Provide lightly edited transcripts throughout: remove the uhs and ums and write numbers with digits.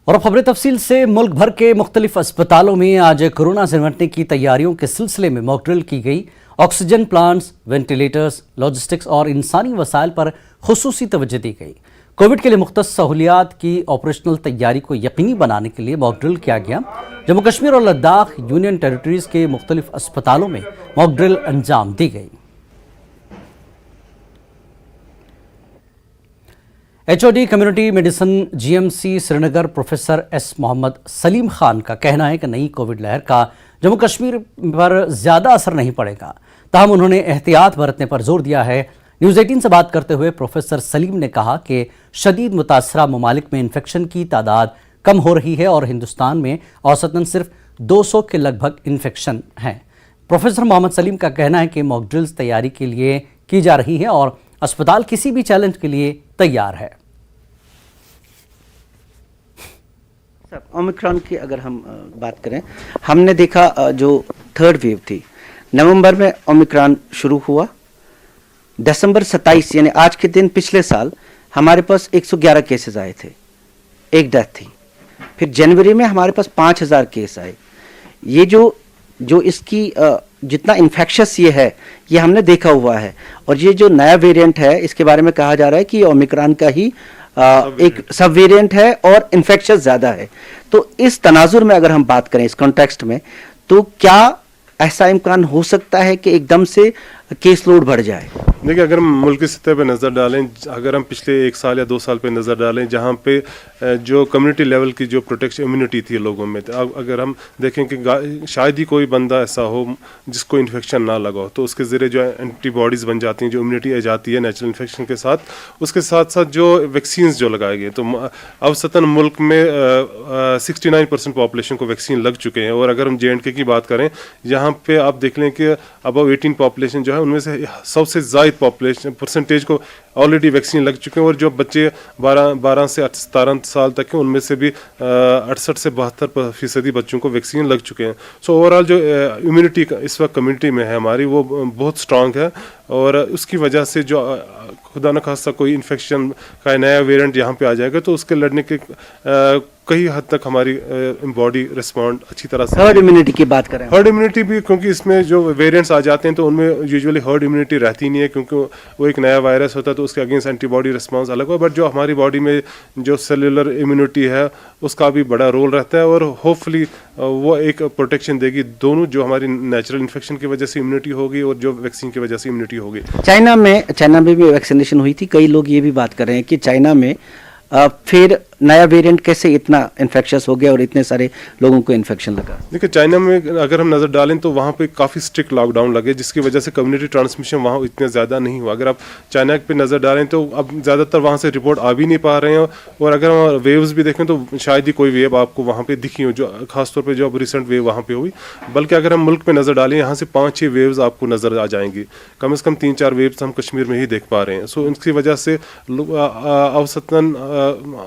और अब खबरें तफसील से। मुल्क भर के मुख्तलिफ अस्पतालों में आज कोरोना से निपटने की तैयारियों के सिलसिले में मॉक ड्रिल की गई। ऑक्सीजन प्लांट्स, वेंटिलेटर्स, लॉजिस्टिक्स और इंसानी वसाइल पर खुसूसी तवज्जो दी गई। कोविड के लिए मुख्तस सहूलियात की ऑपरेशनल तैयारी को यकीनी बनाने के लिए मॉक ड्रिल किया गया। जम्मू कश्मीर और लद्दाख यूनियन टेरिटरीज के मुख्तलिफ अस्पतालों में मॉक ड्रिल अंजाम दी गई। HOD community medicine GMC Srinagar professor S Mohammad Salim Khan का कहना है कि नई कोविड लहर का जम्मू कश्मीर पर ज़्यादा असर नहीं पड़ेगा। ताहम उन्होंने एहतियात बरतने पर जोर दिया है। न्यूज़ 18 से बात करते हुए प्रोफेसर सलीम ने कहा कि शदीद मुतासरा ममालिक में इन्फेक्शन की तादाद कम हो रही है और हिंदुस्तान में औसतन सिर्फ 200 के लगभग इन्फेक्शन हैं। प्रोफेसर मोहम्मद सलीम का कहना है कि मॉक ड्रिल्स तैयारी के लिए की जा रही है और अस्पताल किसी भी चैलेंज के लिए तैयार है। ओमिक्रॉन की अगर हम बात करें, हमने देखा जो थर्ड वेव थी, नवंबर में ओमिक्रॉन शुरू हुआ। दिसंबर 27 यानी आज के दिन पिछले साल हमारे पास 111 केसेस आए थे, एक डेथ थी। फिर जनवरी में हमारे पास 5000 केस आए। ये जो इसकी जितना इन्फेक्शस ये है, ये हमने देखा हुआ है। और ये जो नया वेरिएंट है, इसके बारे में कहा जा रहा है कि ओमिक्रॉन का ही एक सब वेरिएंट है और इन्फेक्शस ज़्यादा है। तो इस तनाजुर में अगर हम बात करें, इस कॉन्टेक्स्ट में, तो क्या ऐसा इम्कान हो सकता है कि एकदम से केस लोड बढ़ जाए? देखिए, अगर हम मुल्क की सतह पर नज़र डालें, अगर हम पिछले 1 साल या 2 साल पे नज़र डालें, जहाँ पे जो कम्युनिटी लेवल की जो प्रोटेक्शन इम्यूनिटी थी लोगों में, तो अगर हम देखें कि शायद ही कोई बंदा ऐसा हो जिसको इन्फेक्शन ना लगा हो, तो उसके ज़रिए जो एंटीबॉडीज़ बन जाती हैं, जो इम्यूनिटी आ जाती है नेचुरल इन्फेक्शन के साथ, उसके साथ साथ जो वैक्सीन जो लगाए गए, तो अवसतन मुल्क में 69% पॉपुलेशन को वैक्सीन लग चुके हैं। और अगर हम J&K की बात करें, यहाँ पे आप देख लें कि अबव 18 पॉपुलेशन जो है, उनमें से सबसे ज़्यादा पॉपुलेशन परसेंटेज को ऑलरेडी वैक्सीन लग चुके हैं। और जो बच्चे 12 से 17 साल तक हैं, उनमें से भी 68 से 72% बच्चों को वैक्सीन लग चुके हैं। सो ओवरऑल जो इम्यूनिटी इस वक्त कम्युनिटी में है हमारी, वो बहुत स्ट्रांग है। और उसकी वजह से जो खुदा न खास्ता कोई इन्फेक्शन का नया वेरिएंट यहाँ पे आ जाएगा, तो उसके लड़ने के कई हद तक हमारी बॉडी रिस्पॉन्ड अच्छी तरह से। हर्ड इम्यूनिटी की बात करें, हर्ड इम्यूनिटी भी, क्योंकि इसमें जो वेरिएंट्स आ जाते हैं तो उनमें यूजुअली हर्ड इम्यूनिटी रहती नहीं है, क्योंकि वो एक नया वायरस होता है, तो उसके अगेंस्ट एंटीबॉडी रिस्पॉन्स अलग हो। बट जो हमारी बॉडी में जो सेलुलर इम्यूनिटी है, उसका भी बड़ा रोल रहता है और होपफुली वो एक प्रोटेक्शन देगी। दोनों, जो हमारी नेचुरल इन्फेक्शन की वजह से इम्यूनिटी होगी और जो वैक्सीन की वजह से इम्यूनिटी होगी। चाइना में भी वैक्सीनेशन हुई थी। कई लोग ये भी बात कर रहे हैं कि चाइना में फिर नया वेरिएंट कैसे इतना इन्फेक्शस हो गया और इतने सारे लोगों को इन्फेक्शन लगा। देखिए, चाइना में अगर हम नज़र डालें तो वहाँ पे काफ़ी स्ट्रिक्ट लॉकडाउन लगे, जिसकी वजह से कम्युनिटी ट्रांसमिशन वहाँ इतने ज़्यादा नहीं हुआ। अगर आप चाइना पे नज़र डालें तो अब ज़्यादातर वहाँ से रिपोर्ट आ भी नहीं पा रहे हैं। और अगर हम वेव्स भी देखें तो शायद ही कोई वेव आपको वहाँ पर दिखी हो, जो खासतौर पर जो अब रिसेंट वेव वहाँ पर हुई। बल्कि अगर हम मुल्क में नज़र डालें, यहाँ से 5-6 वेव्स आपको नज़र आ जाएंगी। कम से कम 3-4 वेव्स हम कश्मीर में ही देख पा रहे हैं। सो इसकी वजह से औसतन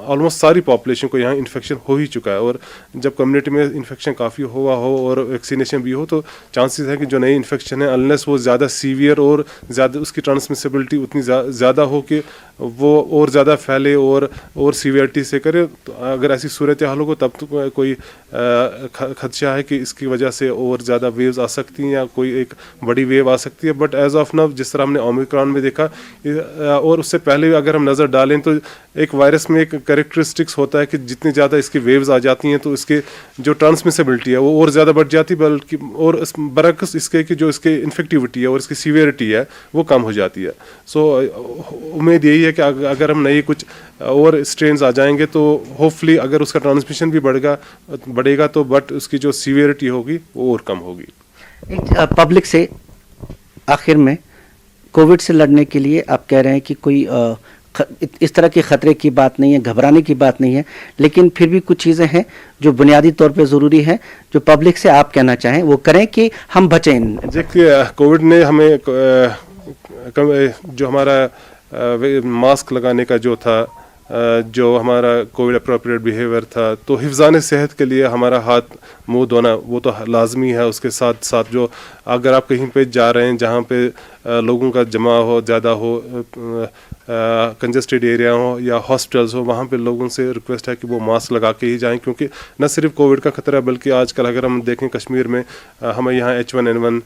ऑलमोस्ट सारी पॉपुलेशन को यहाँ इन्फेक्शन हो ही चुका है। और जब कम्युनिटी में इन्फेक्शन काफ़ी हुआ हो और वैक्सीनेशन भी हो, तो चांसेस है कि जो नई इन्फेक्शन है, अनलेस वो ज़्यादा सीवियर और ज़्यादा उसकी ट्रांसमिसिबिलिटी उतनी ज़्यादा हो कि वो और ज़्यादा फैले और सीवियरिटी से करे, तो अगर ऐसी सूरत हाल हो तब तो कोई खदशा है कि इसकी वजह से और ज़्यादा वेव्स आ सकती हैं या कोई एक बड़ी वेव आ सकती है। बट एज ऑफ नाउ, जिस तरह हमने ओमिक्रॉन में देखा और उससे पहले अगर हम नज़र डालें, तो एक वायरस में एक कैरेक्टरिस्टिक्स होता है कि जितनी ज़्यादा इसकी वेव्स आ जाती हैं तो इसके जो ट्रांसमिसिबिलिटी है वो और ज़्यादा बढ़ जाती है, बल्कि और बरअक्स इसके कि जो इसके इन्फेक्टिविटी है और इसकी सीवियरिटी है वो कम हो जाती है। सो उम्मीद यही है कि अगर हम नए कुछ और स्ट्रेन्स आ जाएंगे तो होपफुली अगर उसका ट्रांसमिशन भी बढ़ेगा तो बट उसकी जो सीवियरिटी होगी वो और कम होगी। पब्लिक से आखिर में कोविड से लड़ने के लिए आप कह रहे हैं कि कोई इस तरह के ख़तरे की बात नहीं है, घबराने की बात नहीं है, लेकिन फिर भी कुछ चीज़ें हैं जो बुनियादी तौर पे ज़रूरी है, जो पब्लिक से आप कहना चाहें वो करें कि हम बचें। देखिए, कोविड ने हमें जो हमारा मास्क लगाने का जो था जो हमारा कोविड अप्रोप्रिएट बिहेवियर था, तो हिफ्ज़ान सेहत के लिए हमारा हाथ मुंह धोना वो तो लाजमी है। उसके साथ साथ जो अगर आप कहीं पे जा रहे हैं जहाँ पे लोगों का जमा हो, ज़्यादा हो, कंजस्टेड एरिया हो या हॉस्पिटल्स हो, वहाँ पे लोगों से रिक्वेस्ट है कि वो मास्क लगा के ही जाएं, क्योंकि न सिर्फ कोविड का खतरा है बल्कि आजकल अगर हम देखें कश्मीर में हमें यहाँ H1N1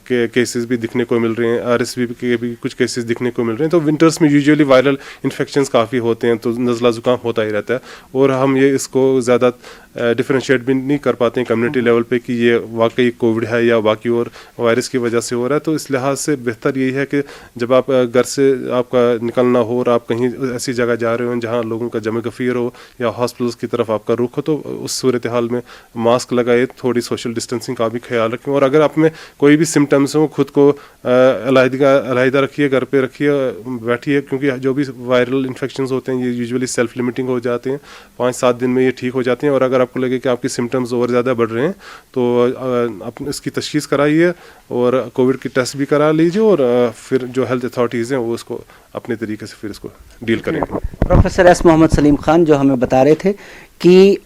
के केसेस भी दिखने को मिल रहे हैं, RSV के भी कुछ केसेस दिखने को मिल रहे हैं। तो विंटर्स में यूजुअली वायरल इन्फेक्शंस काफ़ी होते हैं, तो नज़ला ज़ुकाम होता ही रहता है और हम ये इसको ज़्यादा डिफरेंशिएट भी नहीं कर पाते हैं कम्युनिटी लेवल पे कि ये वाकई कोविड है या बाकी और वायरस की वजह से हो रहा है। तो इस लिहाज से बेहतर यही है कि जब आप घर से आपका निकलना हो और आप कहीं ऐसी जगह जा रहे हो जहाँ लोगों का जमा गफीर हो या हॉस्पिटल्स की तरफ आपका रुख हो, तो उस सूरत हाल में मास्क लगाए, थोड़ी सोशल डिस्टेंसिंग का भी ख्याल रखें और अगर आप में कोई भी सिम्टम्स हो खुद को अलहदा रखिए, घर पे रखिए, बैठिए, क्योंकि जो भी वायरल इन्फेक्शंस होते हैं ये यूजुअली सेल्फ लिमिटिंग हो जाते हैं, 5-7 दिन में ये ठीक हो जाते हैं। और अगर आपको लगे कि आपकी सिम्टम्स और ज़्यादा बढ़ रहे हैं तो आप इसकी तशखीस कराइए और कोविड की टेस्ट भी करा लीजिए और फिर जो हेल्थ अथॉरिटीज़ हैं वो उसको अपने तरीके से फिर इसको डील करेंगे। प्रोफेसर एस मोहम्मद सलीम खान जो हमें बता रहे थे कि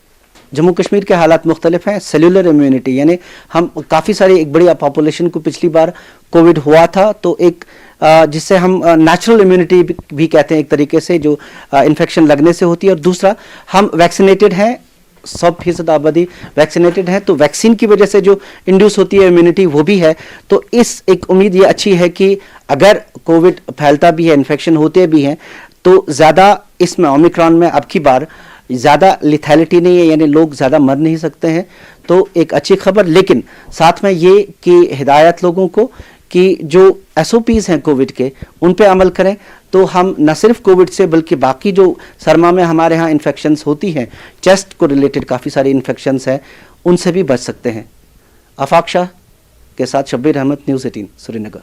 जम्मू कश्मीर के हालात मुख्तलिफ हैं। सेलुलर इम्यूनिटी यानी हम काफ़ी सारी एक बड़ी पॉपुलेशन को पिछली बार कोविड हुआ था तो एक जिससे हम नेचुरल इम्यूनिटी भी कहते हैं एक तरीके से, जो इन्फेक्शन लगने से होती है। और दूसरा हम वैक्सीनेटेड हैं, 100% आबादी वैक्सीनेटेड है, तो वैक्सीन की वजह से जो इंड्यूस होती है इम्यूनिटी वो भी है। तो इस एक उम्मीद ये अच्छी है कि अगर कोविड फैलता भी है, इन्फेक्शन होते भी हैं, तो ज़्यादा इसमें ओमिक्रॉन में अब की बार ज़्यादा लिथैलिटी नहीं है, यानी लोग ज़्यादा मर नहीं सकते हैं। तो एक अच्छी खबर, लेकिन साथ में ये कि हिदायत लोगों को कि जो SOPs हैं कोविड के उन पे अमल करें, तो हम न सिर्फ कोविड से बल्कि बाकी जो सरमा में हमारे यहाँ इन्फेक्शंस होती हैं, चेस्ट को रिलेटेड काफ़ी सारी इन्फेक्शंस हैं, उनसे भी बच सकते हैं। आफाक शाह के साथ शब्बीर अहमद, न्यूज़ 18 श्रीनगर।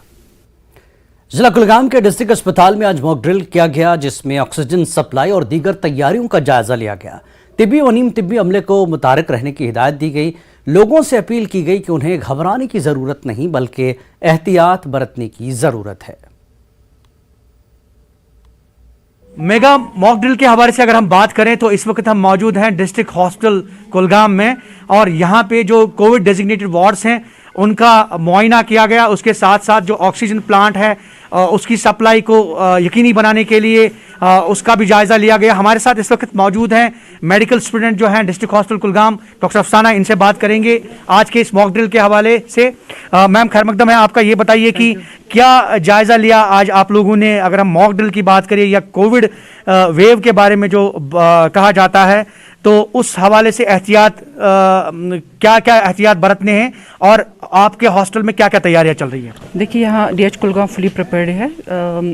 जिला कुलगाम के डिस्ट्रिक्ट अस्पताल में आज मॉक ड्रिल किया गया जिसमें ऑक्सीजन सप्लाई और दीगर तैयारियों का जायजा लिया गया। तिब्बी व नीम तिब्बी अमले को मुतारिक रहने की हिदायत दी गई। लोगों से अपील की गई कि उन्हें घबराने की जरूरत नहीं बल्कि एहतियात बरतने की जरूरत है। मेगा मॉक ड्रिल के हवाले से अगर हम बात करें तो इस वक्त हम मौजूद हैं डिस्ट्रिक्ट हॉस्पिटल कुलगाम में और यहाँ पे जो कोविड डेजिग्नेटेड वार्ड्स हैं उनका मुआयना किया गया। उसके साथ साथ जो ऑक्सीजन प्लांट है उसकी सप्लाई को यकीनी बनाने के लिए उसका भी जायज़ा लिया गया। हमारे साथ इस वक्त मौजूद हैं मेडिकल स्टूडेंट जो हैं डिस्ट्रिक्ट हॉस्पिटल कुलगाम, डॉक्टर अफसाना, इनसे बात करेंगे आज के इस मॉक ड्रिल के हवाले से। मैम खैर मकदम है आपका, ये बताइए कि क्या जायज़ा लिया आज आप लोगों ने, अगर हम मॉक ड्रिल की बात करें या कोविड वेव के बारे में जो कहा जाता है तो उस हवाले से एहतियात क्या क्या एहतियात बरतने हैं और आपके हॉस्टल में क्या क्या तैयारियां चल रही हैं? देखिए यहाँ DH कुलगाम फुली प्रिपेयर्ड है।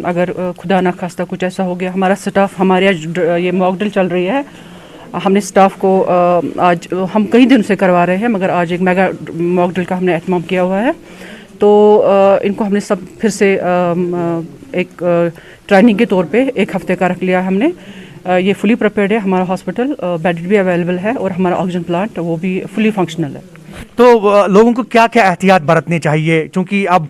अगर खुदा ना खास्ता कुछ ऐसा हो गया, हमारा स्टाफ, हमारे यहाँ ये मॉक ड्रिल चल रही है, हमने स्टाफ को आज हम कई दिन से करवा रहे हैं मगर आज एक मेगा मॉक ड्रिल का हमने एहतमाम किया हुआ है। तो इनको हमने सब फिर से एक ट्रेनिंग के तौर पे 1 हफ्ते का रख लिया है हमने। ये फुली प्रिपेयर्ड है, हमारा हॉस्पिटल बेड भी अवेलेबल है और हमारा ऑक्सीजन प्लांट वो भी फुली फंक्शनल है। तो लोगों को क्या क्या एहतियात बरतने चाहिए, क्योंकि अब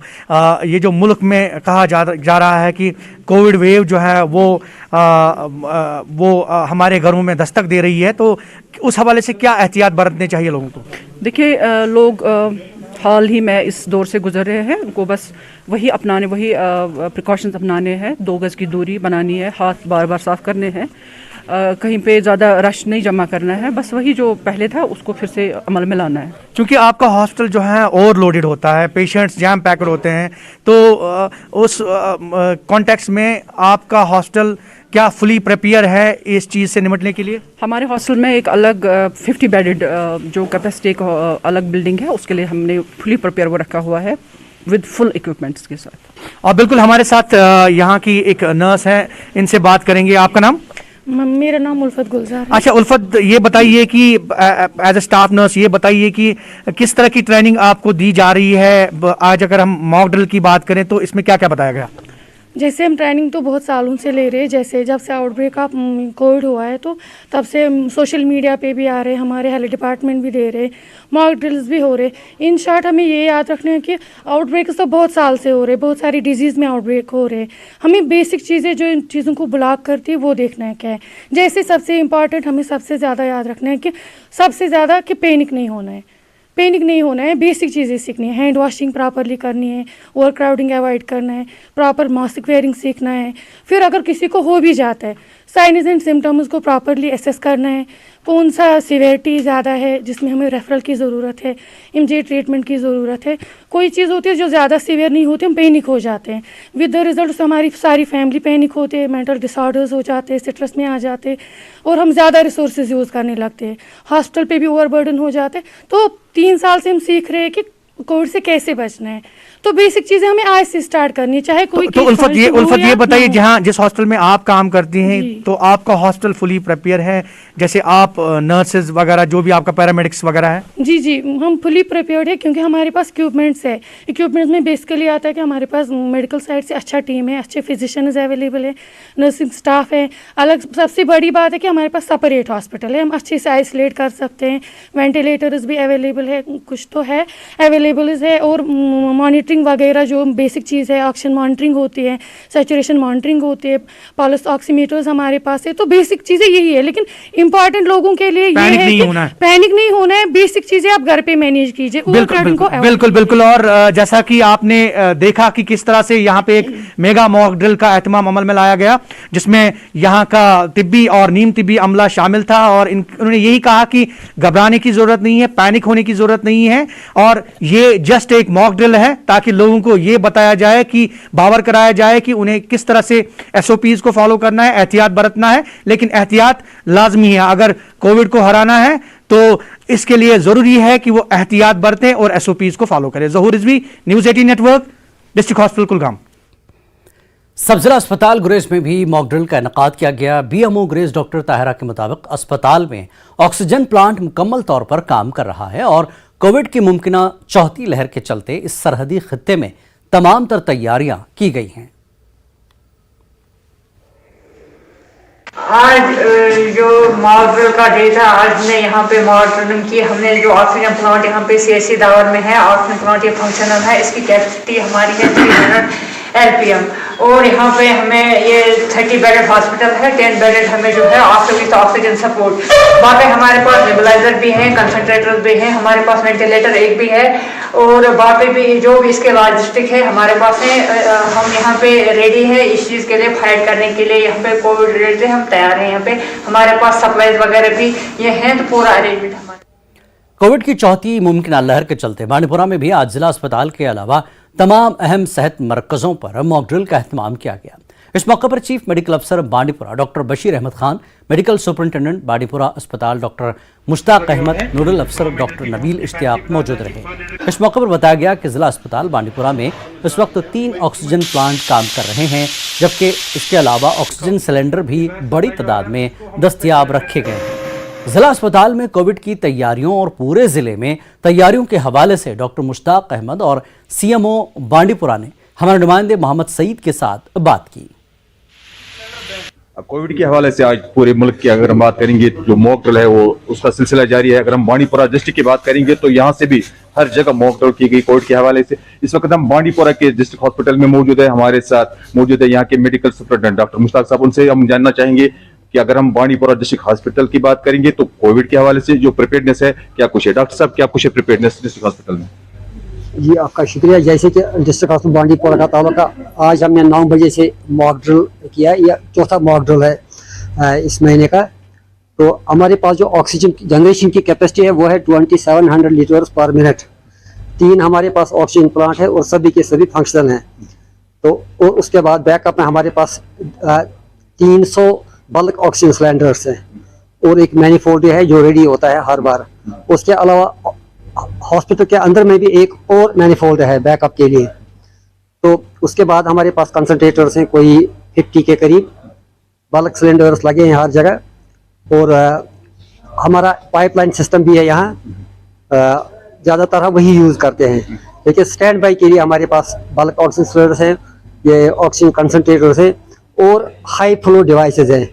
ये जो मुल्क में कहा जा रहा है कि कोविड वेव जो है वो हमारे घरों में दस्तक दे रही है, तो उस हवाले से क्या एहतियात बरतने चाहिए लोगों को? देखिए लोग हाल ही में इस दौर से गुजर रहे हैं, उनको बस वही अपनाने, वही प्रिकॉशंस अपनाने हैं। 2 गज की दूरी बनानी है, हाथ बार बार साफ़ करने हैं, कहीं पे ज़्यादा रश नहीं जमा करना है, बस वही जो पहले था उसको फिर से अमल में लाना है। क्योंकि आपका हॉस्टल जो है ओवरलोडेड होता है, पेशेंट्स जैम पैक्ड होते हैं, तो उस कॉन्टेक्स्ट में आपका हॉस्टल क्या फुली प्रिपेयर है इस चीज़ से निपटने के लिए? हमारे हॉस्टल में एक अलग 50 बेडेड जो कैपेसिटी का अलग बिल्डिंग है, उसके लिए हमने फुली प्रिपेयर वो रखा हुआ है विद फुल इक्विपमेंट्स के साथ। और बिल्कुल हमारे साथ यहाँ की एक नर्स है, इनसे बात करेंगे। आपका नाम? मेरा नाम उल्फत गुलजार है। अच्छा उल्फत, ये बताइए कि एज ए स्टाफ नर्स ये बताइए कि किस तरह की ट्रेनिंग आपको दी जा रही है आज? अगर हम मॉक ड्रिल की बात करें तो इसमें क्या क्या बताया गया? जैसे हम ट्रेनिंग तो बहुत सालों से ले रहे हैं, जैसे जब से आउटब्रेक ऑफ कोविड हुआ है तो तब से सोशल मीडिया पे भी आ रहे हैं, हमारे हेल्थ डिपार्टमेंट भी दे रहे, मॉक ड्रिल्स भी हो रहे। इन शॉर्ट हमें ये याद रखना है कि आउटब्रेक तो बहुत साल से हो रहे, बहुत सारी डिजीज़ में आउटब्रेक हो रहे। हमें बेसिक चीज़ें जो इन चीज़ों को ब्लॉक करती है वो देखना है क्या है। जैसे सबसे इम्पॉर्टेंट हमें सबसे ज़्यादा याद रखना है कि सबसे ज़्यादा कि पैनिक नहीं होना है, पैनिक नहीं होना है, बेसिक चीज़ें सीखनी है, हैंड वॉशिंग प्रॉपरली करनी है, ओवर क्राउडिंग अवॉइड करना है, प्रॉपर मास्क वेयरिंग सीखना है। फिर अगर किसी को हो भी जाता है, साइन्स एंड सिम्टम्स को प्रॉपरली एसेस करना है, कौन सा सीवियरिटी ज़्यादा है जिसमें हमें रेफरल की ज़रूरत है, इमीडिएट ट्रीटमेंट की ज़रूरत है। कोई चीज़ होती है जो ज़्यादा सीवियर नहीं होती, हम पैनिक हो जाते हैं, विद द रिजल्ट हमारी सारी फैमिली पैनिक होते हैं, मेंटल डिसऑर्डर्स हो जाते हैं, स्ट्रेस में आ जाते हैं और हम ज़्यादा रिसोर्सेज यूज़ करने लगते हैं, हॉस्पिटल पे भी ओवरबर्डन हो जाते हैं। तो 3 साल से हम सीख रहे हैं कि कोविड से कैसे बचना है। तो बेसिक चीजें हमें आज से स्टार्ट करनी है, चाहे कोई तो उल्फत ये बताइए, जहाँ जिस हॉस्पिटल में आप काम करती हैं तो आपका हॉस्पिटल फुली प्रिपेयर है, जैसे आप नर्सेज वगैरह जो भी आपका पैरामेडिक्स वगैरह है? जी जी, हम फुली प्रिपेयर्ड है क्योंकि हमारे पास इक्विपमेंट्स है। इक्विपमेंट्स में बेसिकली आता है कि हमारे पास मेडिकल साइड से अच्छा टीम है, अच्छे फिजिशियंस अवेलेबल है, नर्सिंग स्टाफ है। अलग सबसे बड़ी बात है कि हमारे पास सेपरेट हॉस्पिटल है, हम अच्छे से आइसोलेट कर सकते हैं, वेंटिलेटर्स भी अवेलेबल है, कुछ तो है अवेलेबल है, और मॉनिटरिंग वगैरह जो बेसिक चीज़ है, ऑक्सीजन मॉनिटरिंग होती है, सैचुरेशन मॉनिटरिंग होती है, पल्स ऑक्सीमीटर्स हमारे पास है। तो बेसिक चीज़ें यही है, लेकिन इंपॉर्टेंट लोगों के लिए ये है कि पैनिक नहीं होना है, बेसिक चीज़ें आप घर पे मैनेज कीजिए। बिल्कुल। और जैसा कि आपने देखा कि किस तरह से यहाँ पे एक मेगा मॉक ड्रिल का एहतमाम अमल में लाया गया, जिसमें यहाँ का तिब्बी और नीम तिब्बी अमला शामिल था, और उन्होंने यही कहा कि घबराने की जरूरत नहीं है, पैनिक होने की जरूरत नहीं है, और ये जस्ट एक मॉक ड्रिल है ताकि लोगों को ये बताया जाए कि बावर कराया जाए कि उन्हें किस तरह से एसओपीज को फॉलो करना है, एहतियात बरतना है। लेकिन एहतियात लाजमी है, अगर कोविड को हराना है तो इसके लिए जरूरी है कि वो एहतियात बरतें और एसओपीज को फॉलो करें। Zahoor Rizvi, news 18 network, district hospital Kulgam. सब जिला अस्पताल गुरेज में भी मॉक ड्रिल का इनेकाद किया गया। बीएमओ गुरेज डॉक्टर ताहिरा के मुताबिक अस्पताल में ऑक्सीजन प्लांट मुकम्मल तौर पर काम कर रहा है और कोविड की मुमकिना चौथी लहर के चलते इस सरहदी खित्ते में तमाम तर तैयारियां की गई हैं। आज जो मॉक ड्रिल का डे था, आज हमने यहाँ पे मॉक ड्रिलिंग की। हमने जो ऑक्सीजन प्लांट यहाँ पे सीएससी दावर में है, ऑक्सीजन प्लांट ये फंक्शनल है, इसकी कैपेसिटी हमारी है 300 LPM, और यहाँ पे हमें ये 30 बेडेड हॉस्पिटल है, 10 बेडेड हमें जो है ऑक्सीजन सपोर्ट। वहाँ पे हमारे पास नेबुलाइजर भी हैं, कंसंट्रेटर भी हैं, हमारे पास वेंटिलेटर एक भी है, और वहाँ पे भी जो भी इसके लॉजिस्टिक है हमारे पास है। हम यहाँ पे रेडी है इस चीज़ के लिए, फाइट करने के लिए। यहाँ पे कोविड रिलेटेड हम तैयार हैं, यहाँ पे हमारे पास सप्लाईज वगैरह भी ये हैं, तो पूरा अरेंजमेंट हमारा। कोविड की चौथी मुमकिन लहर के चलते बांडीपुरा में भी आज जिला अस्पताल के अलावा तमाम अहम सेहत मरकजों पर मॉक ड्रिल का एहतमाम किया गया। इस मौके पर चीफ मेडिकल अफसर Bandipora doctor Bashir Ahmad Khan, medical superintendent Bandipora अस्पताल डॉक्टर मुश्ताक अहमद, नोडल अफसर डॉक्टर नबील इश्तियाक मौजूद रहे। इस मौके पर बताया गया कि जिला अस्पताल बांडीपुरा में इस वक्त 3 ऑक्सीजन प्लांट काम कर रहे हैं, जबकि इसके अलावा ऑक्सीजन सिलेंडर भी बड़ी तादाद में दस्तयाब रखे गए हैं। जिला अस्पताल में कोविड की तैयारियों और पूरे जिले में तैयारियों के हवाले से डॉक्टर मुश्ताक अहमद और सीएमओ बांडीपुरा ने हमारे नुमाइंदे मोहम्मद सईद के साथ बात की। कोविड के हवाले से आज पूरे मुल्क की अगर हम बात करेंगे, जो मॉक ड्रिल है वो उसका सिलसिला जारी है। अगर हम बांडीपुरा डिस्ट्रिक्ट की बात करेंगे तो यहाँ से भी हर जगह मॉक ड्रिल की गई कोविड के हवाले से। इस वक्त हम बांडीपुरा के डिस्ट्रिक्ट हॉस्पिटल में मौजूद है, हमारे साथ मौजूद है यहाँ के मेडिकल सुपरिटेंडेंट डॉक्टर मुश्ताक साहब। उनसे हम जानना चाहेंगे कि अगर हम बांडीपुरा डिस्ट्रिक्ट हॉस्पिटल की बात करेंगे तो कोविड के हवाले से जो प्रिपेयर्डनेस है क्या कुछ है। डॉक्टर साहब, क्या कुछ है प्रिपेयर्डनेस डिस्ट्रिक्ट हॉस्पिटल में? जी आपका शुक्रिया। जैसे कि डिस्ट्रिक्ट हॉस्पिटल बांडीपुरा का तालुका, आज हमने 9 बजे से मॉक ड्रिल किया, या चौथा मॉक ड्रिल है इस महीने का। तो हमारे पास जो ऑक्सीजन जनरेशन की कैपेसिटी है वो है 2700 लीटर्स पर मिनट। 3 हमारे पास ऑक्सीजन प्लांट है और सभी के सभी फंक्शनल हैं। तो और उसके बाद बैकअप में हमारे पास 300 बल्क ऑक्सीजन सिलेंडर्स हैं और एक मैनिफोल्ड है जो रेडी होता है हर बार। उसके अलावा हॉस्पिटल के अंदर में भी एक और मैनिफोल्ड है बैकअप के लिए। तो उसके बाद हमारे पास कंसंट्रेटर्स हैं कोई 50 के करीब, बल्क सिलेंडर्स लगे हैं हर जगह, और हमारा पाइपलाइन सिस्टम भी है यहाँ। ज़्यादातर हम वही यूज़ करते हैं, लेकिन स्टैंड बाई के लिए हमारे पास बल्क ऑक्सीजन सिलेंडर्स हैं, ये ऑक्सीजन कंसनट्रेटर्स है और हाई फ्लो डिवाइसेज हैं।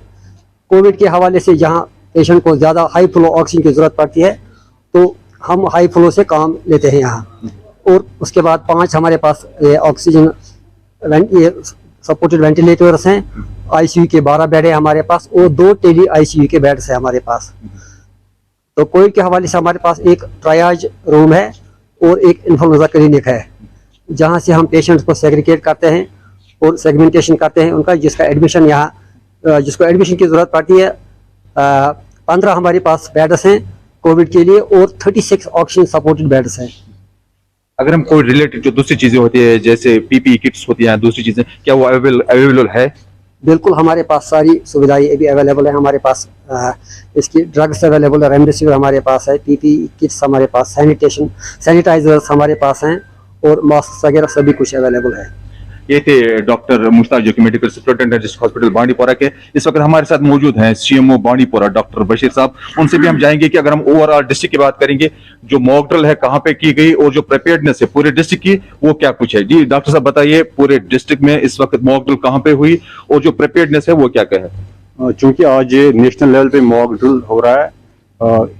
कोविड के हवाले से जहाँ पेशेंट को ज़्यादा हाई फ्लो ऑक्सीजन की ज़रूरत पड़ती है तो हम हाई फ्लो से काम लेते हैं यहाँ। और उसके बाद 5 हमारे पास ऑक्सीजन सपोर्टेड वेंटिलेटर्स हैं। आईसीयू के 12 बेड है हमारे पास और 2 टेली आईसीयू के बेड्स हैं हमारे पास। तो कोविड के हवाले से हमारे पास एक ट्रायाज रूम है और एक इन्फ्लुएंजा क्लिनिक है जहाँ से हम पेशेंट्स को सेग्रीगेट करते हैं और सेगमेंटेशन करते हैं उनका, जिसका एडमिशन यहाँ जिसको एडमिशन की ज़रूरत पड़ती है। 15 हमारे पास बेड्स हैं कोविड के लिए और 36 ऑक्सीजन सपोर्टेड बेड्स हैं। अगर हम कोविड रिलेटेड जो दूसरी चीजें होती है जैसे पीपीई किट्स होती हैं, दूसरी चीजें, क्या वो अवेलेबल है? बिल्कुल, हमारे पास सारी सुविधाएं अभी अवेलेबल है। हमारे पास इसकी ड्रग्स अवेलेबल है, रेमडेसिविर हमारे पास है, पीपीई किट्स हमारे पास, सैनिटाइजर्स हमारे पास हैं और मास्क वगैरह सभी कुछ अवेलेबल है। ये थे डॉक्टर मुश्ताक जो कि medical superintendent district hospital Bandipora के इस वक्त हमारे साथ मौजूद हैं सीएमओ बांडीपोरा डॉक्टर बशीर साहब। उनसे भी हम जाएंगे कि अगर हम ओवरऑल डिस्ट्रिक्ट की बात करेंगे, जो मॉक ड्रिल है कहाँ पे की गई और जो प्रिपेयर्डनेस है पूरे डिस्ट्रिक्ट की वो क्या कुछ है। जी डॉक्टर साहब बताइए, पूरे डिस्ट्रिक्ट में इस वक्त मॉक ड्रिल कहाँ पे हुई और जो प्रिपेयर्डनेस है वो क्या क्या है? चूंकि आज नेशनल लेवल पे मॉक ड्रिल हो रहा है,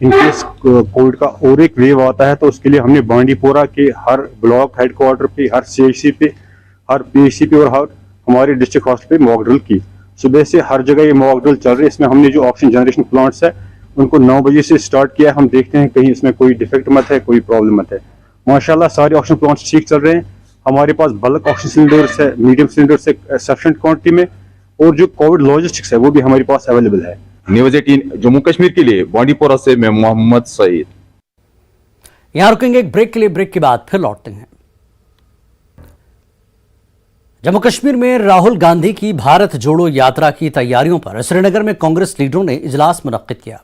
इनकेस कोविड का और एक वेव आता है तो उसके लिए हमने बांडीपोरा के हर ब्लॉक हेडक्वार्टर पे, हर सीएचसी पे, हर पीएचसी पे और हर हमारे डिस्ट्रिक्ट हॉस्पिटल पे मॉक ड्रिल की। सुबह से हर जगह ये मॉक ड्रिल चल रही है। इसमें हमने जो ऑक्सीजन जनरेशन प्लांट्स है उनको 9 बजे से स्टार्ट किया है। हम देखते हैं कहीं इसमें कोई डिफेक्ट मत है, कोई प्रॉब्लम मत है। माशाल्लाह सारे ऑक्सीजन प्लांट्स ठीक चल रहे हैं। हमारे पास बल्क ऑक्सीजन सिलेंडर्स है, मीडियम सिलेंडर्स है सफिशिएंट क्वांटिटी में, और जो कोविड लॉजिस्टिक्स है वो भी हमारे पास अवेलेबल है। न्यूज़ 18 जम्मू कश्मीर के लिए बांडीपोरा से मैं मोहम्मद सईद। यहां रुकेंगे एक ब्रेक के लिए, ब्रेक के बाद फिर लौटते हैं। जम्मू कश्मीर में राहुल गांधी की भारत जोड़ो यात्रा की तैयारियों पर श्रीनगर में कांग्रेस लीडरों ने इजलास मुनक्किद किया।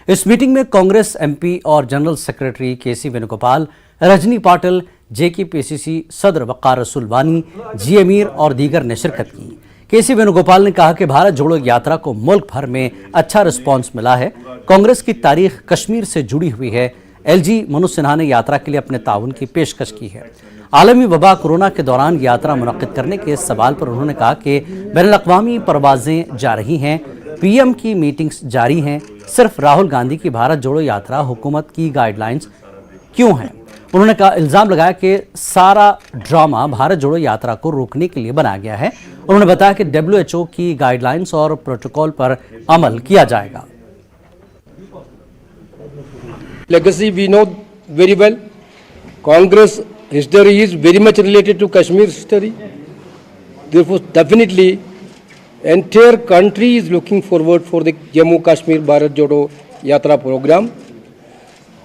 इस मीटिंग में कांग्रेस एमपी और जनरल सेक्रेटरी केसी वेणुगोपाल, रजनी पाटिल, जेकेपीसीसी सदर वक़ार रसूल वानी, जी अमीर और दीगर ने शिरकत की। केसी वेणुगोपाल ने कहा कि भारत जोड़ो यात्रा को मुल्क भर में अच्छा रिस्पांस मिला है। कांग्रेस की तारीख कश्मीर से जुड़ी हुई है। एलजी मनोज सिन्हा ने यात्रा के लिए अपने ताउन की पेशकश की है। आलमी वबा कोरोना के दौरान यात्रा मुनक्किद करने के सवाल पर उन्होंने कहा कि बैनुल-अक़वामी परवाजें जा रही हैं, पीएम की मीटिंग्स जारी हैं, सिर्फ राहुल गांधी की भारत जोड़ो यात्रा हुकूमत की गाइडलाइंस क्यों है। उन्होंने कहा इल्ज़ाम लगाया कि सारा ड्रामा भारत जोड़ो यात्रा को रोकने के लिए बनाया गया है। उन्होंने बताया कि WHO की गाइडलाइंस और प्रोटोकॉल पर अमल किया जाएगा। Legacy we know very well. Congress history is very much related to Kashmir history. Therefore, definitely, entire country is looking forward for the Jammu Kashmir Bharat Jodo Yatra program.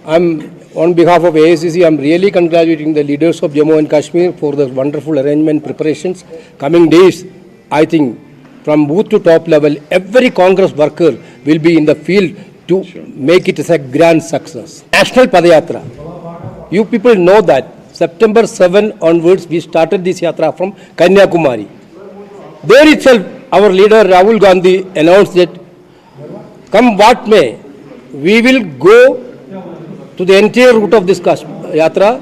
On behalf of AICC, I'm really congratulating the leaders of Jammu and Kashmir for the wonderful arrangement preparations. Coming days, I think, from booth to top level, every Congress worker will be in the field to make it as a grand success. National Padayatra. You people know that September 7 onwards, we started this yatra from Kanyakumari. There itself, our leader Rahul Gandhi announced that, come what may, we will go to the entire route of this yatra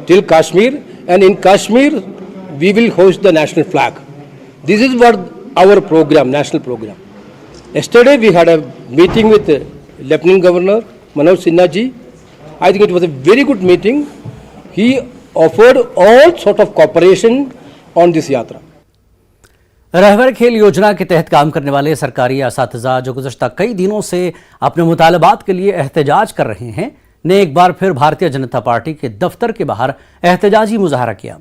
till Kashmir, and in Kashmir, we will hoist the national flag. This is what our program, national program. Yesterday, we had a meeting with Lieutenant Governor Manoj Sinha ji. I think it was a very good meeting. He offered all sort of cooperation on this yatra. रहबर खेल योजना के तहत काम करने वाले सरकारी असातिज़ा जो गुज़श्ता कई दिनों से अपने मुतालबात के लिए एहतजाज कर रहे हैं ने एक बार फिर भारतीय जनता पार्टी के दफ्तर के बाहर एहतजाजी मुजाहरा किया।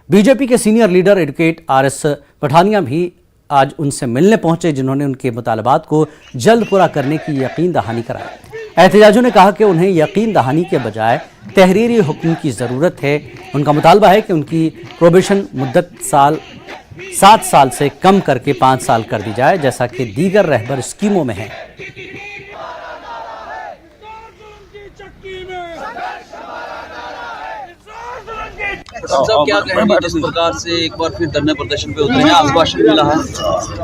बीजेपी के senior leader advocate RS Pathania भी आज उनसे मिलने पहुंचे, जिन्होंने उनके मुतालबात को जल्द पूरा करने की यकीन दहानी कराई। एहतजाजियों ने कहा कि उन्हें यकीन दहानी के बजाय तहरीरी हुक्म की ज़रूरत है। उनका मुतालबा है कि उनकी प्रोबेशन मुद्दत 7 साल से कम करके 5 साल कर दी जाए, जैसा कि दीगर रहबर स्कीमों में है। क्या कहेंगे जिस प्रकार से एक बार फिर धरने प्रदर्शन पे उतरे हैं, आश्वासन मिला है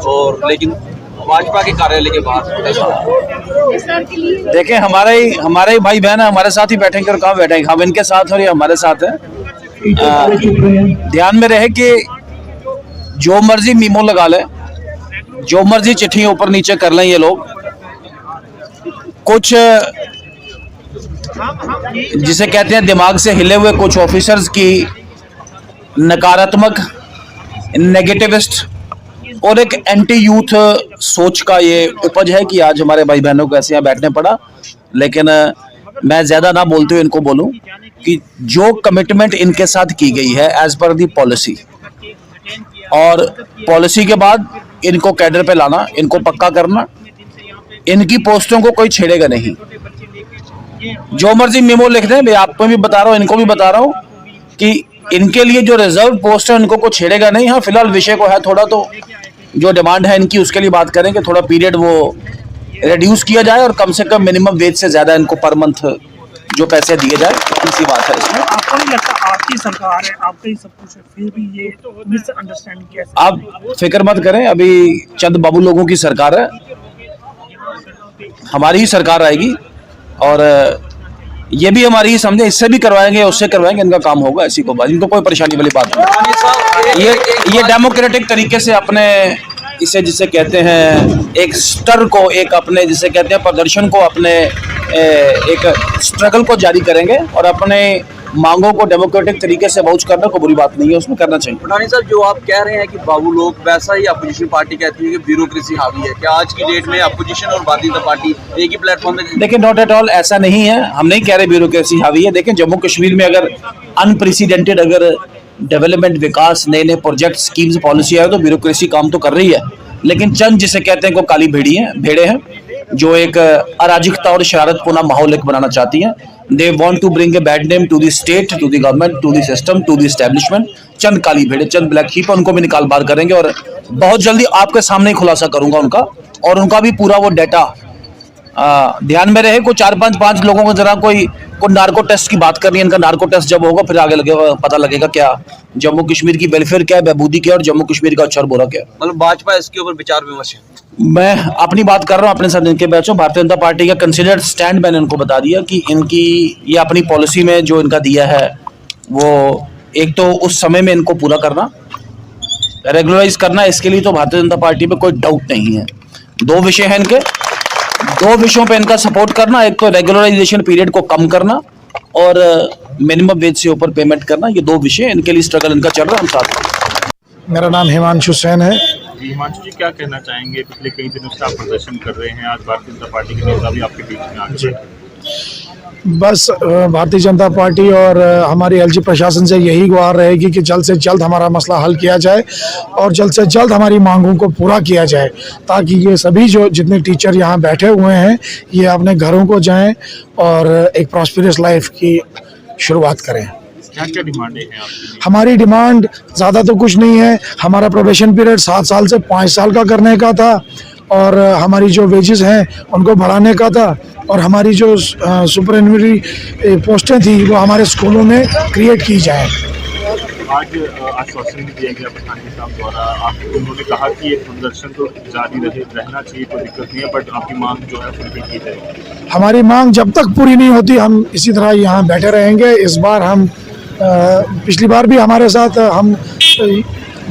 और लेकिन भाजपा के कार्यालय के बाहर देखें हमारे ही भाई बहन है, हमारे साथ ही बैठेंगे और कहाँ बैठेंगे, हम इनके साथ और ये हमारे साथ है। ध्यान में रहे कि जो मर्जी मीमो लगा ले, जो मर्जी चिट्ठियां ऊपर नीचे कर लें ये लोग, कुछ जिसे कहते हैं दिमाग से हिले हुए कुछ ऑफिसर्स की नकारात्मक, नेगेटिविस्ट और एक एंटी यूथ सोच का ये उपज है कि आज हमारे भाई बहनों को ऐसे यहाँ बैठने पड़ा। लेकिन मैं ज्यादा ना बोलते हुए इनको बोलूं कि जो कमिटमेंट इनके साथ की गई है एज पर दी पॉलिसी, और पॉलिसी के बाद इनको कैडर पे लाना, इनको पक्का करना, इनकी पोस्टों को कोई छेड़ेगा नहीं। जो मर्जी मेमो लिख दें, मैं आपको भी बता रहा हूँ, इनको भी बता रहा हूँ कि इनके लिए जो रिजर्व पोस्ट है उनको कोई छेड़ेगा नहीं। हाँ, फिलहाल विषय को है थोड़ा, तो जो डिमांड है इनकी उसके लिए बात करेंगे, थोड़ा पीरियड वो रिड्यूस किया जाए और कम से कम मिनिमम वेज से ज्यादा इनको पर मंथ जो पैसे दिए जाए, इसी बात है इसमें। आपको नहीं लगता आपकी सरकार है, आपका ही सब कुछ है, फिर भी ये मिसअंडरस्टैंडिंग कैसे? आप फिक्र मत करें, अभी चंद बाबू लोगों की सरकार है, हमारी ही सरकार आएगी और ये भी हमारी ही समझे, इससे भी करवाएंगे उससे करवाएंगे, इनका काम होगा, ऐसी को बात, इनको कोई परेशानी वाली बात नहीं। ये डेमोक्रेटिक तरीके से अपने इसे जिसे कहते हैं एक स्टर को, एक अपने जिसे कहते हैं प्रदर्शन को, अपने एक स्ट्रगल को जारी करेंगे और अपने मांगों को डेमोक्रेटिक तरीके से वाउच करना कोई बुरी बात नहीं है, उसमें करना चाहिए। पठानी साहब, जो आप कह रहे हैं कि बाबू लोग, वैसा ही अपोजिशन पार्टी कहती है कि ब्यूरोक्रेसी हावी है। क्या आज की डेट में अपोजिशन और भारतीय जनता पार्टी एक ही प्लेटफॉर्म में? देखिए, नॉट एट ऑल, ऐसा नहीं है, हम नहीं कह रहे ब्यूरोक्रेसी हावी है। देखिए, जम्मू कश्मीर में अगर अनप्रेसिडेंटेड अगर डेवलपमेंट, विकास, नए नए प्रोजेक्ट, स्कीम्स, पॉलिसी आए तो ब्यूरोक्रेसी काम तो कर रही है, लेकिन चंद जिसे कहते हैं को काली भेड़े हैं जो एक अराजकता और शरारतपूर्ण माहौल एक बनाना चाहती हैं। They want to bring a bad name to the state, to the government, to the system, to the establishment. चंद काली भेड़े, चंद ब्लैक शीप, उनको भी निकाल बाहर करेंगे और बहुत जल्दी आपके सामने ही खुलासा करूंगा उनका, और उनका भी पूरा वो डेटा ध्यान में रहे। कोई 4-5 लोगों को जरा कोई नार्को टेस्ट की बात करनी है, इनका नार्को टेस्ट जब होगा फिर आगे लगेगा, पता लगेगा क्या जम्मू कश्मीर की वेलफेयर क्या है, बहबूदी क्या है और जम्मू कश्मीर का अच्छा बुरा क्या है। मतलब भाजपा इसके ऊपर विचार विमर्श है। मैं अपनी बात कर रहा हूँ, अपने साथ इनके बैचों, भारतीय जनता पार्टी का कंसिडर्ड स्टैंड मैंने इनको बता दिया कि इनकी ये अपनी पॉलिसी में जो इनका दिया है वो एक तो उस समय में इनको पूरा करना, रेगुलराइज करना, इसके लिए तो भारतीय जनता पार्टी में कोई डाउट नहीं है। 2 विषय हैं इनके, 2 विषयों पे इनका सपोर्ट करना, एक तो रेगुलराइजेशन पीरियड को कम करना और मिनिमम वेज से ऊपर पेमेंट करना, ये 2 विषय इनके लिए स्ट्रगल इनका चल रहा है, हम साथ। मेरा नाम हिमांशु सेन है। हिमांशु जी, क्या कहना चाहेंगे? पिछले कई दिनों से आप प्रदर्शन कर रहे हैं, आज भारतीय जनता पार्टी के नेता भी आपके बीच में आ गए। बस भारतीय जनता पार्टी और हमारी एलजी प्रशासन से यही गुहार रहेगी कि जल्द से जल्द हमारा मसला हल किया जाए और जल्द से जल्द हमारी मांगों को पूरा किया जाए, ताकि ये सभी जो जितने टीचर यहाँ बैठे हुए हैं ये अपने घरों को जाएं और एक प्रॉस्पेरस लाइफ की शुरुआत करें। क्या क्या डिमांडें हैं आपकी? हमारी डिमांड ज़्यादा तो कुछ नहीं है। हमारा प्रोबेशन पीरियड 7 साल से 5 साल का करने का था और हमारी जो वेजेस हैं उनको बढ़ाने का था और हमारी जो सुपरनुमरी पोस्टें थी वो हमारे स्कूलों में क्रिएट की जाए। आज आश्वासन भी दिया गया पठानी साहब द्वारा, आपको उन्होंने कहा कि ये प्रदर्शन तो जारी रहना चाहिए, कोई दिक्कत नहीं है, बट आपकी मांग जो है फुलफिल की जाएगी। हमारी मांग जब तक पूरी नहीं होती हम इसी तरह यहाँ बैठे रहेंगे। इस बार हम पिछली बार भी हमारे साथ हम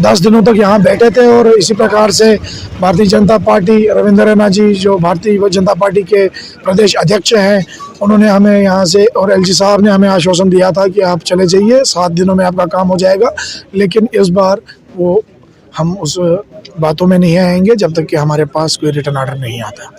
10 दिनों तक यहाँ बैठे थे और इसी प्रकार से भारतीय जनता पार्टी, रविंद्र रैना जी जो भारतीय जनता पार्टी के प्रदेश अध्यक्ष हैं, उन्होंने हमें यहाँ से और एलजी साहब ने हमें आश्वासन दिया था कि आप चले जाइए, 7 दिनों में आपका काम हो जाएगा। लेकिन इस बार वो हम उस बातों में नहीं आएंगे जब तक कि हमारे पास कोई रिटर्न ऑर्डर नहीं आता।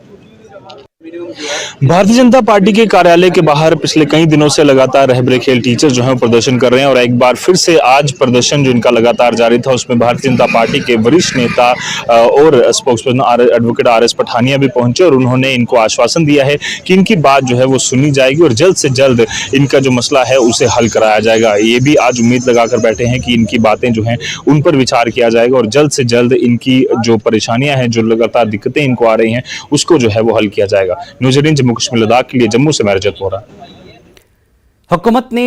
भारतीय जनता पार्टी के कार्यालय के बाहर पिछले कई दिनों से लगातार रहबरे खेल टीचर जो हैं प्रदर्शन कर रहे हैं और एक बार फिर से आज प्रदर्शन जो इनका लगातार जारी था उसमें भारतीय जनता पार्टी के वरिष्ठ नेता और स्पोक्सपर्सन एडवोकेट RS पठानिया भी पहुंचे और उन्होंने इनको आश्वासन दिया है कि इनकी बात जो है वो सुनी जाएगी और जल्द से जल्द इनका जो मसला है उसे हल कराया जाएगा। ये भी आज उम्मीद लगाकर बैठे हैं कि इनकी बातें जो हैं उन पर विचार किया जाएगा और जल्द से जल्द इनकी जो परेशानियां हैं, जो लगातार दिक्कतें इनको आ रही हैं, उसको जो है वो हल किया जाएगा। न्यूज़ 18 जम्मू कश्मीर लद्दाख के लिए जम्मू से मैं रजत वोरा। हुकूमत ने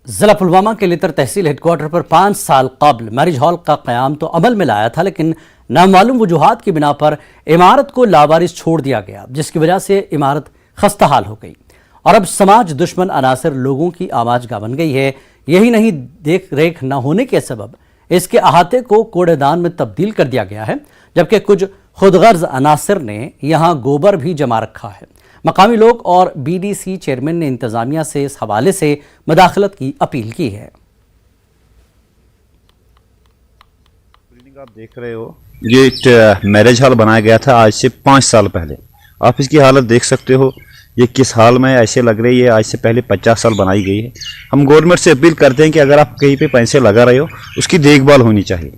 जिला पुलवामा के लितर तहसील हेडक्वार्टर पर 5 साल कबल मैरिज हॉल का क़याम तो अमल में लाया था, लेकिन नामालूम वजूहात की बिना पर इमारत को लावारिस छोड़ दिया गया, जिसकी वजह से इमारत खस्ताहाल हो गई और अब समाज दुश्मन अनासर लोगों की आवाज़गाह बन गई है। यही नहीं, देख रेख न होने के सबब इसके अहाते को कूड़ेदान में तब्दील कर दिया गया है, जबकि कुछ खुदगर्ज अनासिर ने यहां गोबर भी जमा रखा है। मकामी लोग और बीडीसी चेयरमैन ने इंतजामिया से इस हवाले से मदाखलत की अपील की है। आप देख रहे हो, ये एक मैरिज हॉल बनाया गया था आज से 5 साल पहले। आप इसकी हालत देख सकते हो, ये किस हाल में ऐसे लग रही है। आज से पहले 50 साल बनाई गई है। हम गवर्नमेंट से अपील करते हैं कि अगर आप कहीं पे पैसे लगा रहे हो, उसकी देखभाल होनी चाहिए।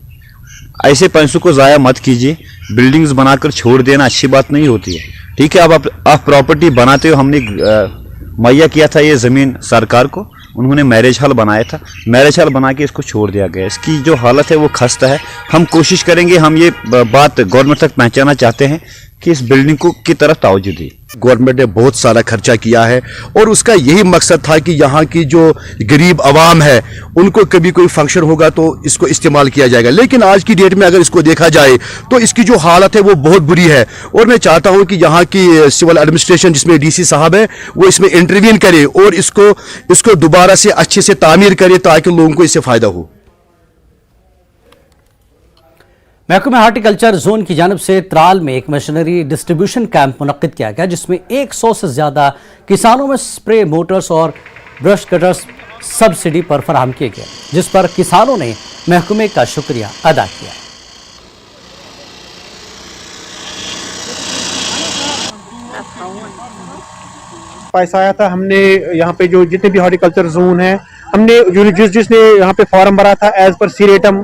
ऐसे पैसों को ज़ाया मत कीजिए। बिल्डिंग्स बनाकर छोड़ देना अच्छी बात नहीं होती है। ठीक है, अब आप प्रॉपर्टी बनाते हो। हमने मुहैया किया था ये ज़मीन सरकार को, उन्होंने मैरिज हॉल बनाया था। मैरिज हॉल बना के इसको छोड़ दिया गया। इसकी जो हालत है वो खस्ता है। हम कोशिश करेंगे, हम ये बात गवर्नमेंट तक पहुंचाना चाहते हैं कि इस बिल्डिंग को की तरफ तवज्जो दी। गवर्नमेंट ने बहुत सारा खर्चा किया है और उसका यही मकसद था कि यहाँ की जो गरीब आवाम है उनको कभी कोई फंक्शन होगा तो इसको इस्तेमाल किया जाएगा। लेकिन आज की डेट में अगर इसको देखा जाए तो इसकी जो हालत है वो बहुत बुरी है। और मैं चाहता हूँ कि यहाँ की सिविल एडमिनिस्ट्रेशन, जिसमें डीसी साहब है, वो इसमें इंटरवीन करे और इसको दोबारा से अच्छे से तामीर करे ताकि लोगों को इससे फ़ायदा हो। महकमा हार्टिकल्चर जोन की जानिब से त्राल में एक मशीनरी डिस्ट्रीब्यूशन कैंप मुनक्किद किया गया, जिसमें 100 से ज़्यादा किसानों में स्प्रे मोटर्स और ब्रश कटर्स सब्सिडी पर फराहम किए गए, जिस पर किसानों ने महकमे का शुक्रिया अदा किया। पैसा आया था, हमने यहाँ पे जो जितने भी हार्टिकल्चर जोन है, हमने जिसने यहाँ पे फॉर्म भरा था एज पर सीरेटम,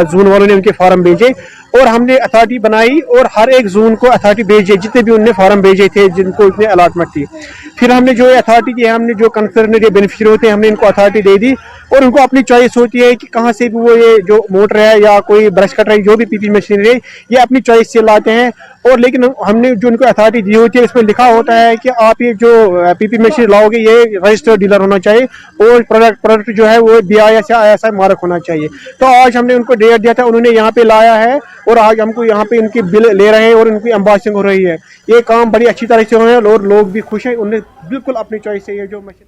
जोन वालों ने उनके फॉर्म भेजे और हमने अथॉरिटी बनाई और हर एक जोन को अथॉरिटी भेजे जितने भी उनने फॉर्म भेजे थे जिनको इतने अलॉटमेंट थी। फिर हमने जो अथॉरिटी दी है, हमने जो कंसर्न बेनिफिशियरी होते हैं हमने इनको अथॉरिटी दे दी और उनको अपनी चॉइस होती है कि कहाँ से भी वो ये जो मोटर है या कोई ब्रश कटर है, जो भी पीपी मशीनरी है, ये अपनी चॉइस से लाते हैं। और लेकिन हमने जो उनको अथॉरिटी दी होती है, इसमें लिखा होता है कि आप ये जो पीपी मशीन लाओगे ये रजिस्टर्ड डीलर होना चाहिए और प्रोडक्ट जो है वो BIS मार्क होना चाहिए। तो आज हमने उनको डेट दिया था, उन्होंने यहाँ पे लाया है और आज हमको यहाँ पे इनकी बिल ले रहे हैं और इनकी एम्बॉसिंग हो रही है। ये काम बड़ी अच्छी तरह से हो रहा है और लोग भी खुश हैं। उन्हें बिल्कुल अपनी चॉइस से ये जो मशीन।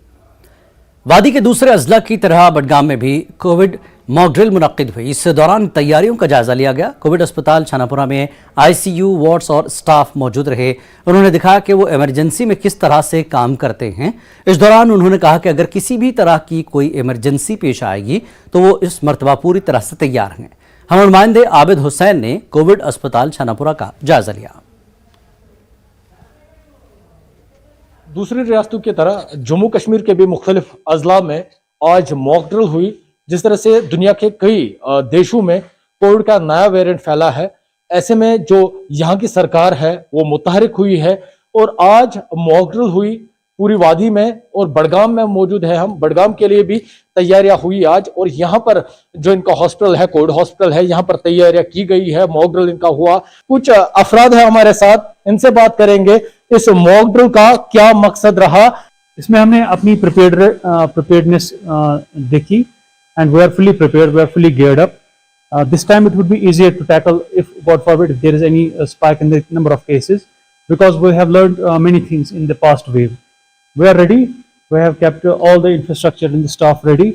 वादी के दूसरे अजला की तरह बडगाम में भी कोविड मॉक ड्रिल मुनक्किद हुई। इस दौरान तैयारियों का जायजा लिया गया। कोविड अस्पताल छानापुरा में ICU वार्ड्स और स्टाफ मौजूद रहे। उन्होंने दिखाया कि वो इमरजेंसी में किस तरह से काम करते हैं। इस दौरान उन्होंने कहा कि अगर किसी भी तरह की कोई इमरजेंसी पेश आएगी तो वो इस मरतबा पूरी तरह से तैयार हैं। हम नुमाइंदे आबिद हुसैन ने कोविड अस्पताल छानापुरा का जायजा लिया। दूसरी रियासतों की तरह जम्मू कश्मीर के भी मुख्तलिफ अजला में आज मॉक ड्रिल हुई। जिस तरह से दुनिया के कई देशों में कोविड का नया वेरिएंट फैला है, ऐसे में जो यहाँ की सरकार है वो मुतहरिक हुई है और आज मॉक ड्रिल हुई पूरी वादी में और बडगाम में मौजूद है। हम बडगाम के लिए भी तैयारियां हुई आज और यहाँ पर जो इनका हॉस्पिटल है, कोविड हॉस्पिटल है, यहाँ पर तैयारियां की गई है। मॉक ड्रिल इनका हुआ। कुछ अफराद है हमारे साथ, इनसे बात करेंगे इस मॉक ड्रिल का क्या मकसद रहा। इसमें हमने अपनी प्रिपेयर्डनेस देखी and we are fully prepared, we are fully geared up. This time it would be easier to tackle if, God forbid, if there is any spike in the number of cases, because we have learned many things in the past wave. We are ready. We have kept all the infrastructure and the staff ready,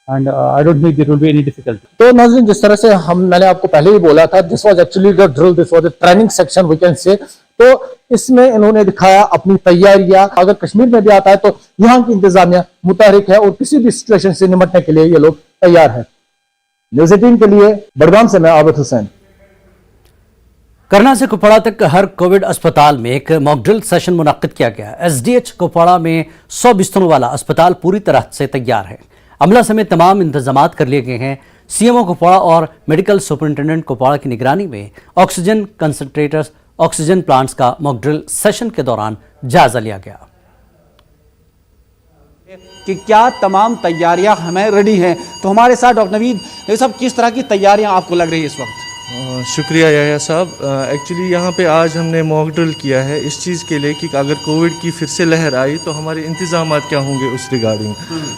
and I don't think there will be any difficulty. तो नाज़रीन, जिस तरह से मैंने आपको पहले ही बोला था, this was actually the drill, this was the training section we can say. तो इसमें इन्होंने दिखाया अपनी तैयारियां। अगर कश्मीर में भी आता है तो यहाँ की इंतजामिया मुतहरिक है और किसी भी सिचुएशन से निपटने के लिए ये लोग तैयार हैं। न्यूज़ 18 के लिए बडगाम से मैं आबिद हुसैन। करना से कुपवाड़ा तक हर कोविड अस्पताल में एक मॉक ड्रिल सेशन मुनक्किद किया गया। SDH कुपवाड़ा में 100 बिस्तरों वाला अस्पताल पूरी तरह से तैयार है। अमला समेत तमाम इंतजामात कर लिए गए हैं। CMO कुपवाड़ा और मेडिकल सुपरिंटेंडेंट कुपवाड़ा की निगरानी में ऑक्सीजन कंसंट्रेटर्स, ऑक्सीजन प्लांट्स का मॉक ड्रिल सेशन के दौरान जायजा लिया गया कि क्या तमाम तैयारियां हमें रेडी हैं। तो हमारे साथ डॉक्टर नवीद साहब, किस तरह की तैयारियां आपको लग रही है इस वक्त? शुक्रिया याया साहब। एक्चुअली यहाँ पे आज हमने मॉक ड्रिल किया है इस चीज़ के लिए कि अगर कोविड की फिर से लहर आई तो हमारे इंतज़ाम क्या होंगे उस रिगार्डिंग।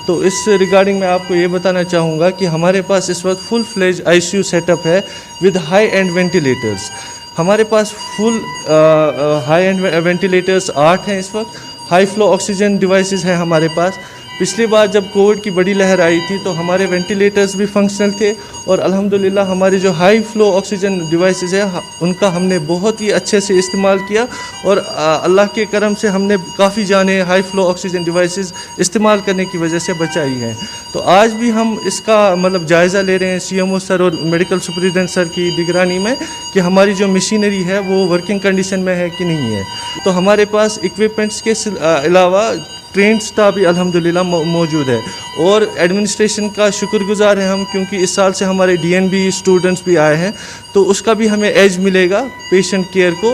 तो इस रिगार्डिंग मैं आपको ये बताना चाहूँगा कि हमारे पास इस वक्त फुल फ्लेज ICU सेटअप है विद हाई एंड वेंटिलेटर्स। हमारे पास फुल हाई एंड वेंटिलेटर्स 8 हैं इस वक्त। हाई फ्लो ऑक्सीजन डिवाइसेस हैं हमारे पास। पिछली बार जब कोविड की बड़ी लहर आई थी तो हमारे वेंटिलेटर्स भी फंक्शनल थे और अल्हम्दुलिल्लाह हमारी जो हाई फ्लो ऑक्सीजन डिवाइसेस है उनका हमने बहुत ही अच्छे से इस्तेमाल किया और अल्लाह के करम से हमने काफ़ी जाने हाई फ्लो ऑक्सीजन डिवाइसेस इस्तेमाल करने की वजह से बचाई हैं। तो आज भी हम इसका मतलब जायज़ा ले रहे हैं CMO सर और मेडिकल सुपरिटेंडेंट सर की निगरानी में कि हमारी जो मशीनरी है वो वर्किंग कंडीशन में है कि नहीं है। तो हमारे पास इक्विपमेंट्स के अलावा ट्रेंड स्टाफ भी अल्हम्दुलिल्लाह मौजूद है और एडमिनिस्ट्रेशन का शुक्रगुजार है हम, क्योंकि इस साल से हमारे DNB स्टूडेंट्स भी आए हैं तो उसका भी हमें एज मिलेगा पेशेंट केयर को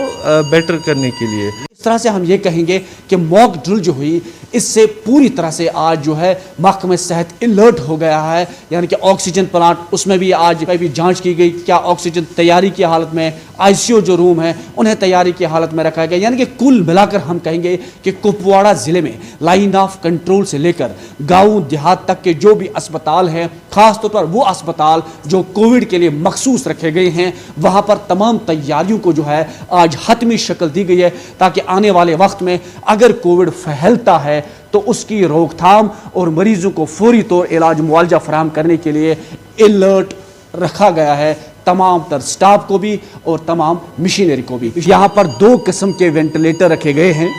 बेटर करने के लिए। इस तरह से हम ये कहेंगे कि मॉक ड्रिल जो हुई इससे पूरी तरह से आज जो है महकमे सेहत अलर्ट हो गया है, यानी कि ऑक्सीजन प्लांट उसमें भी आज भी जांच की गई, क्या ऑक्सीजन तैयारी की हालत में, ICU जो रूम है उन्हें तैयारी की हालत में रखा गया। यानी कि कुल मिलाकर हम कहेंगे कि कुपवाड़ा ज़िले में लाइन ऑफ कंट्रोल से लेकर गाँव देहात तक के जो भी अस्पताल हैं, ख़ासतौर पर वो अस्पताल जो कोविड के लिए मखसूस रखे गए हैं, वहाँ पर तमाम तैयारियों को जो है आज हतमी शक्ल दी गई है ताकि आने वाले वक्त में अगर कोविड फैलता है तो उसकी रोकथाम और मरीजों को फौरी तौर इलाज मुआवजा फराहम करने के लिए अलर्ट रखा गया है, तमाम तर स्टाफ को भी और तमाम मशीनरी को भी। यहाँ पर 2 किस्म के वेंटिलेटर रखे गए हैं।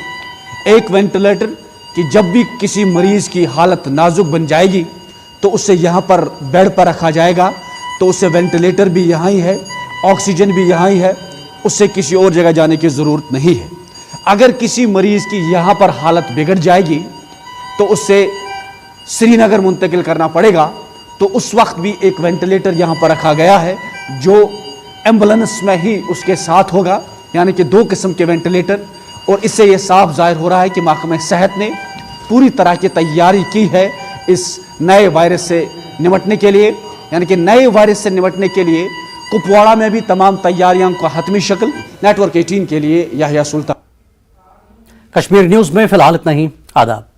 एक वेंटिलेटर कि जब भी किसी मरीज की हालत नाजुक बन जाएगी तो उसे यहाँ पर बेड पर रखा जाएगा, तो उससे वेंटिलेटर भी यहाँ ही है, ऑक्सीजन भी यहाँ ही है, उससे किसी और जगह जाने की ज़रूरत नहीं है। अगर किसी मरीज़ की यहाँ पर हालत बिगड़ जाएगी तो उससे श्रीनगर मुंतकिल करना पड़ेगा, तो उस वक्त भी एक वेंटिलेटर यहाँ पर रखा गया है जो एम्बुलेंस में ही उसके साथ होगा, यानी कि 2 किस्म के वेंटिलेटर। और इससे ये साफ जाहिर हो रहा है कि महकमे सेहत ने पूरी तरह की तैयारी की है इस नए वायरस से निपटने के लिए, यानी कि नए वायरस से निपटने के लिए कुपवाड़ा में भी तमाम तैयारियों को हतमी शक्ल। नेटवर्क 18 के लिए याहिया सुल्तान। कश्मीर न्यूज़ में फिलहाल इतना ही। आदाब।